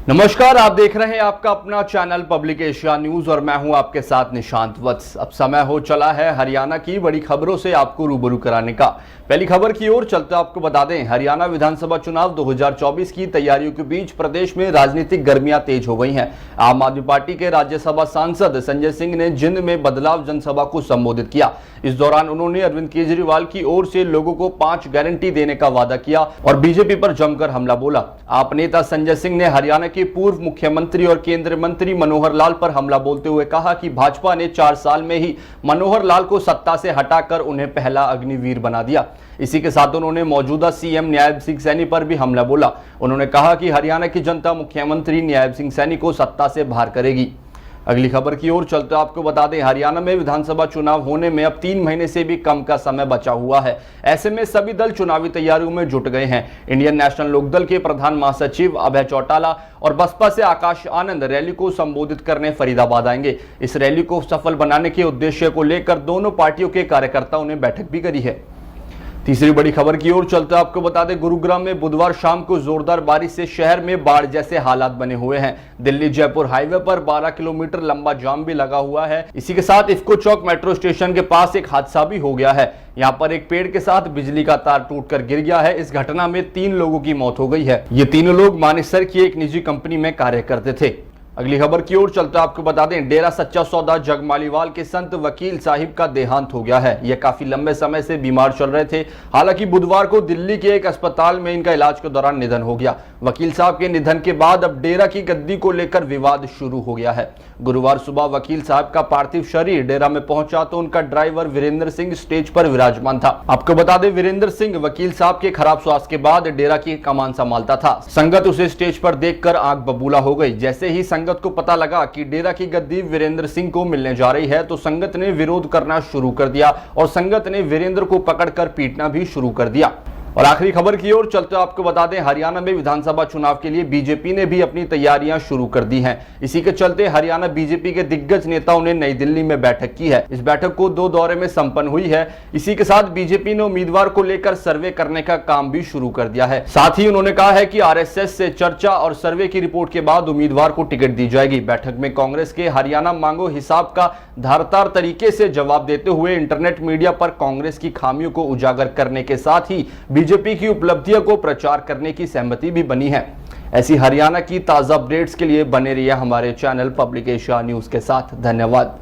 नमस्कार, आप देख रहे हैं आपका अपना चैनल पब्लिक एशिया न्यूज और मैं हूं आपके साथ निशांत वत्स। अब समय हो चला है हरियाणा की बड़ी खबरों से आपको रूबरू कराने का। पहली खबर की ओर चलते आपको बता दें, हरियाणा विधानसभा चुनाव 2024 की तैयारियों के बीच प्रदेश में राजनीतिक गर्मियां तेज हो गई हैं। आम आदमी पार्टी के राज्यसभा सांसद संजय सिंह ने जिंद में बदलाव जनसभा को संबोधित किया। इस दौरान उन्होंने अरविंद केजरीवाल की ओर से लोगों को 5 गारंटी देने का वादा किया और बीजेपी पर जमकर हमला बोला। आप नेता संजय सिंह ने हरियाणा के पूर्व मुख्यमंत्री और केंद्रीय मंत्री मनोहर लाल पर हमला बोलते हुए कहा कि भाजपा ने 4 साल में ही मनोहर लाल को सत्ता से हटाकर उन्हें पहला अग्निवीर बना दिया। इसी के साथ उन्होंने मौजूदा सीएम न्यायब सिंह सैनी पर भी हमला बोला। उन्होंने कहा कि हरियाणा की जनता मुख्यमंत्री न्यायब सिंह सैनी को सत्ता से बाहर करेगी। अगली खबर की ओर चलते आपको बता दें, हरियाणा में विधानसभा चुनाव होने में अब 3 महीने से भी कम का समय बचा हुआ है। ऐसे में सभी दल चुनावी तैयारियों में जुट गए हैं। इंडियन नेशनल लोकदल के प्रधान महासचिव अभय चौटाला और बसपा से आकाश आनंद रैली को संबोधित करने फरीदाबाद आएंगे। इस रैली को सफल बनाने के उद्देश्य को लेकर दोनों पार्टियों के कार्यकर्ताओं ने बैठक भी करी है। तीसरी बड़ी खबर की ओर चलते आपको बता दें, गुरुग्राम में बुधवार शाम को जोरदार बारिश से शहर में बाढ़ जैसे हालात बने हुए हैं। दिल्ली जयपुर हाईवे पर 12 किलोमीटर लंबा जाम भी लगा हुआ है। इसी के साथ इफ्को चौक मेट्रो स्टेशन के पास एक हादसा भी हो गया है। यहाँ पर एक पेड़ के साथ बिजली का तार टूटकर गिर गया है। इस घटना में 3 लोगों की मौत हो गई है। ये तीनों लोग मानेसर की एक निजी कंपनी में कार्य करते थे। अगली खबर की ओर चलते आपको बता दें, डेरा सच्चा सौदा जगमालीवाल के संत वकील साहिब का देहांत हो गया है। यह काफी लंबे समय से बीमार चल रहे थे। हालांकि बुधवार को दिल्ली के एक अस्पताल में इनका इलाज के दौरान निधन हो गया। वकील साहब के निधन के बाद अब डेरा की गद्दी को लेकर विवाद शुरू हो गया है। गुरुवार सुबह वकील साहब का पार्थिव शरीर डेरा में पहुंचा तो उनका ड्राइवर वीरेंद्र सिंह स्टेज पर विराजमान था। आपको बता दें, वीरेंद्र सिंह वकील साहब के खराब स्वास्थ्य के बाद डेरा की कमान संभालता था। संगत उसे स्टेज पर देखकर आंख बबूला हो गई। जैसे ही संगत को पता लगा कि डेरा की गद्दी वीरेंद्र सिंह को मिलने जा रही है तो संगत ने विरोध करना शुरू कर दिया और संगत ने वीरेंद्र को पकड़कर पीटना भी शुरू कर दिया। और आखिरी खबर की ओर चलते आपको बता दें, हरियाणा में विधानसभा चुनाव के लिए बीजेपी ने भी अपनी तैयारियां शुरू कर दी हैं। इसी के चलते हरियाणा बीजेपी के दिग्गज नेताओं ने नई दिल्ली में बैठक की है। इस बैठक को 2 दौरे में संपन्न हुई है। इसी के साथ बीजेपी ने उम्मीदवार को लेकर सर्वे करने का काम भी शुरू कर दिया है। साथ ही उन्होंने कहा है कि आरएसएस से चर्चा और सर्वे की रिपोर्ट के बाद उम्मीदवार को टिकट दी जाएगी। बैठक में कांग्रेस के हरियाणा मांगो हिसाब का धारदार तरीके से जवाब देते हुए इंटरनेट मीडिया पर कांग्रेस की खामियों को उजागर करने के साथ ही बीजेपी की उपलब्धियों को प्रचार करने की सहमति भी बनी है। ऐसी हरियाणा की ताजा अपडेट्स के लिए बने रहिए हमारे चैनल पब्लिक एशिया न्यूज के साथ। धन्यवाद।